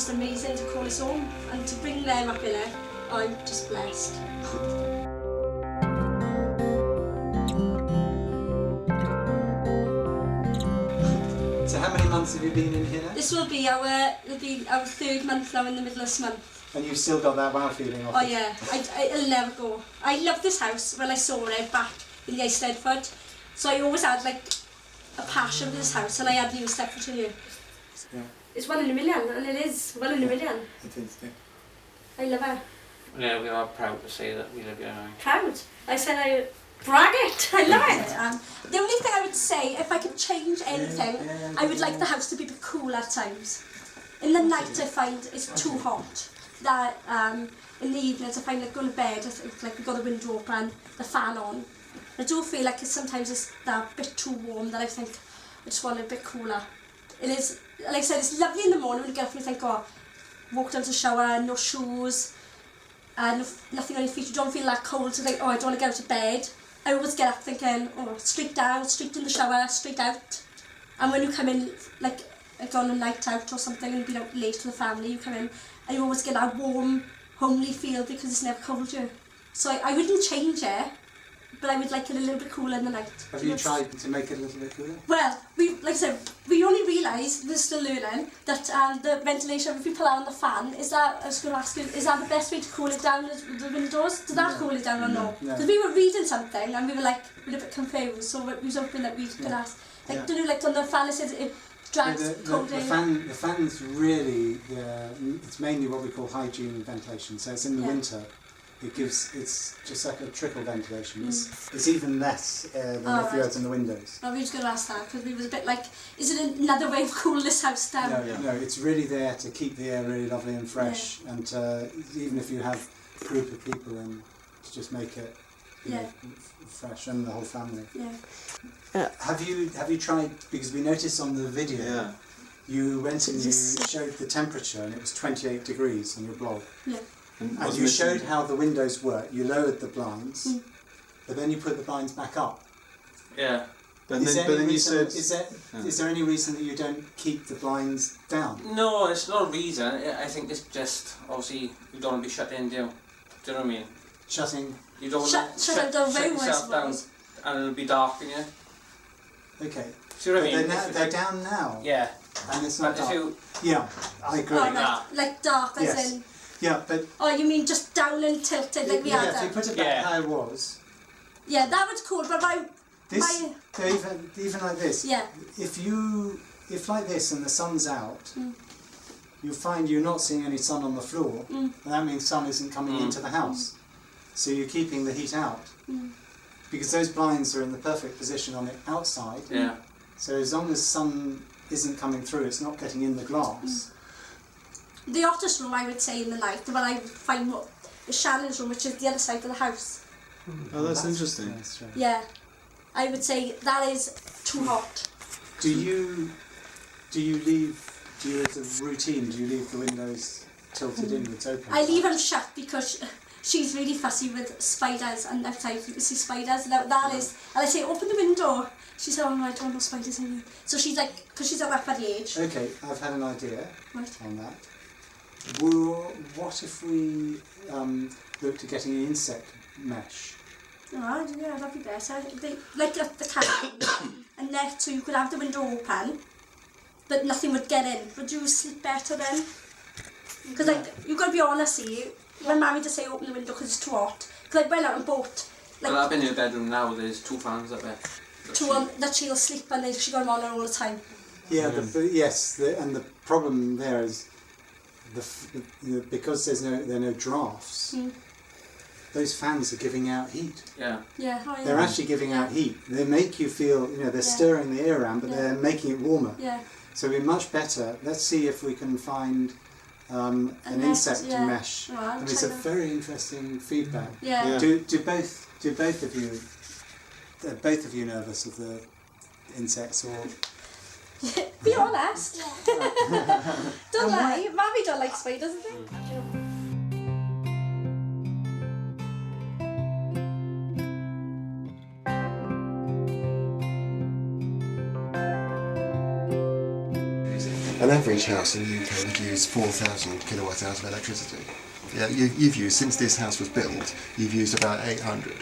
just amazing to call his home, and to bring them up in it, I'm just blessed. So how many months have you been in here now? This will be our 3rd month now in the middle of this month. And you've still got that wow feeling off Oh it? yeah, it'll never go. I loved this house when I saw it back in the Eisteddfod. So I always had like a passion for this house, and I hadn't even stepped foot in here. Yeah. It's 1 in a million, and it is 1 in a million. It is, yeah. I love it. Yeah, we are proud to say that we live here now. Proud. I said I brag it. I love it. The only thing I would say, if I could change anything, I would like the house to be a bit cool at times. In the night I find it's too hot. That in the evenings I find like going to bed, it's like we've got the window open, the fan on. I do feel like sometimes it's that bit too warm that I think I just want it a bit cooler. It is, like I said, it's lovely in the morning when you get up and you think, oh, walk down to the shower, no shoes, nothing on your feet, you don't feel that cold, so think, oh, I don't want to get out of bed. I always get up thinking, oh, straight down, straight in the shower, straight out. And when you come in, like on a night out or something and been out late with the family, you come in and you always get that warm, homely feel because it's never cold here. So I wouldn't change it, but I would like it a little bit cooler in the night. Have you tried to make it a little bit cooler? Well, like I said, we only realised, we're still learning, that the ventilation, if you pull out on the fan, is that, I was going to ask you, is that the best way to cool it down with the windows? Does that cool it down or no? Because we were reading something and we were like a little bit confused, so we was hoping that we could ask. Like, do you like on the fan, it says it drags cold air? The fan's really, it's mainly what we call hygiene ventilation, so it's in the winter. It's just like a trickle ventilation. It's even less than if you had in the windows. Well, we were just going to ask that because we was a bit like, is it another way of cooling this house down? No, it's really there to keep the air really lovely and fresh, and even if you have a group of people in, to just make it know, fresh, and the whole family. Yeah. Have you tried, because we noticed on the video, you went and you showed the temperature and it was 28 degrees on your blog. Yeah. And you showed how the windows work. You lowered the blinds, but then you put the blinds back up. Yeah. Is there any reason that you don't keep the blinds down? No, it's not a reason. I think it's just, obviously, you don't want to be shut in, do you know what I mean? Shutting? You don't want to shut yourself down and it'll be dark in here. Okay. See what I mean? They're down now. Yeah. And it's not dark. Yeah, I agree. Oh, like dark as in... Yeah, but... Oh, you mean just down and tilted like we had if you put it back how it was... Yeah, that was cool, but even like this, if like this and the sun's out, you find you're not seeing any sun on the floor, and that means sun isn't coming into the house. So you're keeping the heat out. Because those blinds are in the perfect position on the outside. Yeah. So as long as sun isn't coming through, it's not getting in the glass. The hottest room, I would say, in the night, the one I find is Shannon's room, which is the other side of the house. Oh, that's interesting. That's right. Yeah, I would say that is too hot. Do you as a routine, do you leave the windows tilted inwards open? I leave them shut because she's really fussy with spiders, and outside you can see spiders. That is, and I say, open the window. She said, oh no, I don't want no spiders in here. So she's like, because she's at that age. Okay, I've had an idea on that. What if we looked at getting an insect mesh? Oh, yeah, that'd be better. Like the cat, a net so you could have the window open, but nothing would get in. Would you sleep better then? Because like, you've got to be honest, see, when Mammy just say open the window because it's too hot. Because I went out and bought... Like, well, I've been in your bedroom now, there's 2 fans up there. That she'll sleep and she got them on her all the time. Yeah, and the problem there is because there are no drafts. Those fans are giving out heat. Yeah. They're actually giving out heat. They make you feel, they're stirring the air around, but they're making it warmer. Yeah. So it'd be much better. Let's see if we can find an insect mesh. Well, and it's a very interesting feedback. Yeah. Do both of you? Are both of you nervous of the insects or? Be honest. Don't lie. Mammy don't like spiders, doesn't it? Hello. average house in the UK would use 4,000 kilowatt hours of electricity. Yeah, you've used, since this house was built, you've used about 800.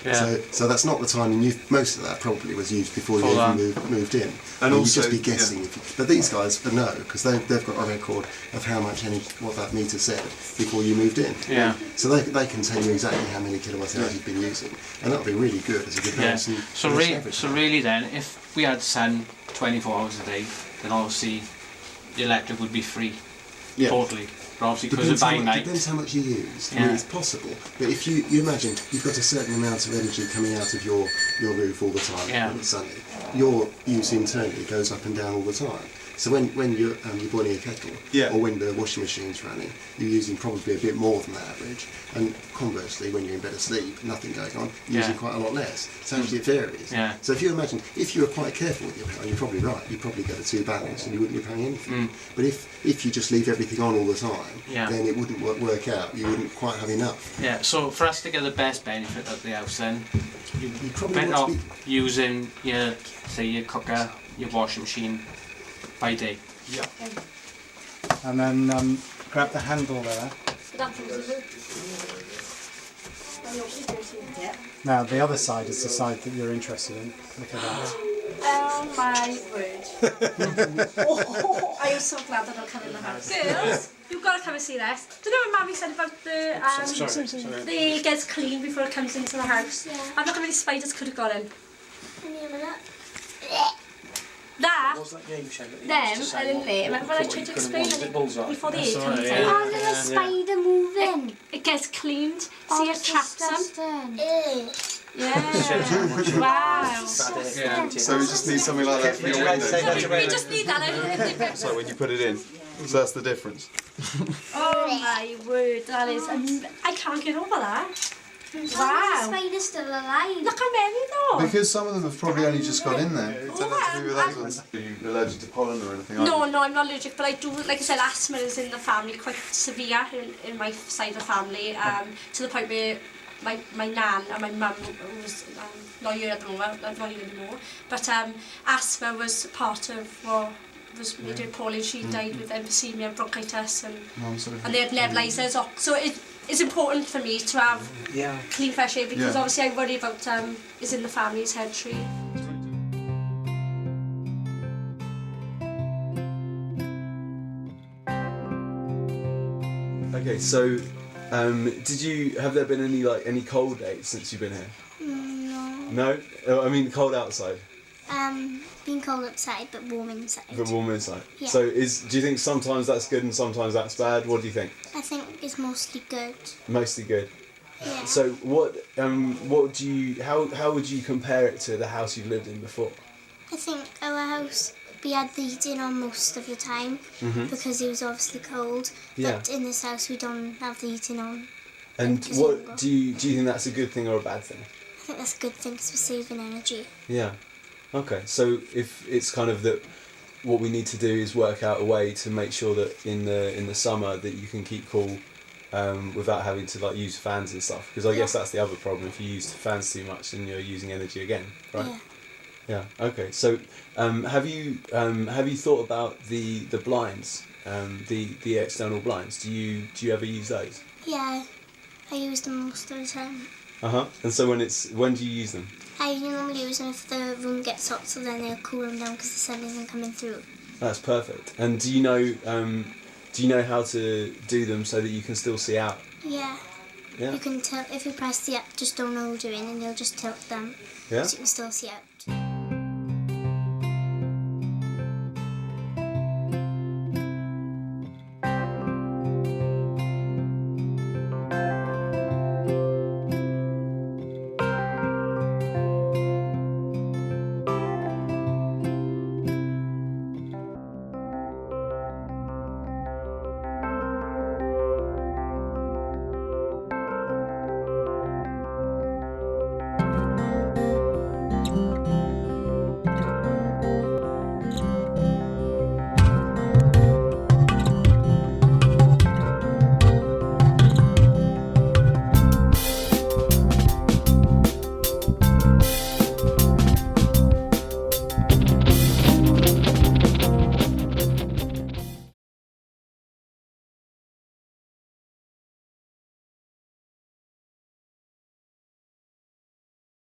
Yeah. So that's not the time, and most of that probably was used before you even moved in. And you'd also, just be guessing. But these guys know, because they've got a record of how much what that meter said before you moved in. Yeah. So they can tell you exactly how many kilowatt hours you've been using, and that'll be really good as a comparison. So really then, if we had sun 24 hours a day, then obviously the electric would be free. Yeah. Totally. But obviously because of buying night. Depends how much you use. I mean, it's possible. But if you imagine you've got a certain amount of energy coming out of your roof all the time when it's sunny, your use internally goes up and down all the time. So when you're boiling a kettle, or when the washing machine's running, you're using probably a bit more than the average. And conversely, when you're in bed asleep, nothing going on, you're using quite a lot less. So actually it varies. Yeah. So if you imagine, if you were quite careful with your power, you're probably right, you'd probably get the two balanced and you wouldn't be paying anything. But if you just leave everything on all the time, then it wouldn't work out. You wouldn't quite have enough. Yeah, so for us to get the best benefit of the house then, you probably better want off using your, say, your cooker, your washing machine by day. Yeah. And then grab the handle there. Now the other side is the side that you're interested in. Look at that. Oh my word. I am so glad that I'll come in the house. Girls, you've got to come and see this. Do you know what Mammy said about the it gets clean before it comes into the house? Yeah. I'm not how many spiders could have got in. Any of that? That, What was that game show that you them used to are say in what- there. Remember when I what tried you to couldn't explain want? it Bullseye. before the That's egg right, comes yeah. in? Oh, there's a spider moving. It gets cleaned. Oh, See, it traps them. disgusting. Yeah. Wow. Yeah. So we just need something like that for your window. We just need that. So when you put it in, so that's the difference. Oh my word, that is. I can't get over that. Wow. Wow. The spider's still alive. Look how many though. Because some of them have probably only just got in there. It turned out to be with other ones. Are you allergic to pollen or anything? No, I'm not allergic, but I do, like I said, asthma is in the family, quite severe in my side of the family, to the point where my nan and my mum, who was not here at the moment, not here anymore, but asthma was part of what was made her poorly. She died with emphysema and bronchitis, and they had nebulizers. So it's important for me to have clean fresh air, because obviously I worry about is in the family's head tree. Okay, so have there been any cold days since you've been here? No. No? I mean cold outside. Being cold outside but warm inside. But warm inside. Yeah. So do you think sometimes that's good and sometimes that's bad? What do you think? I think it's mostly good. Mostly good. Yeah. So how would you compare it to the house you've lived in before? I think our house, we had the heating on most of the time because it was obviously cold. Yeah. But in this house we don't have the heating on. And Because what do you think that's a good thing or a bad thing? I think that's a good thing because we're saving energy. Yeah. Okay. So if it's kind of that, what we need to do is work out a way to make sure that in the summer that you can keep cool, without having to use fans and stuff. Because I guess that's the other problem. If you use fans too much, then you're using energy again, right? Yeah. Yeah. Okay. So have you thought about the blinds, the external blinds? Do you ever use those? Yeah. I use them most of the time. And so when do you use them? I normally use them if the room gets hot, so then they'll cool them down because the sun isn't coming through. That's perfect. And do you know how to do them so that you can still see out? Yeah. Yeah. You can tilt, if you press the up, just don't know what you're doing and you'll just tilt them. Yeah. So you can still see out.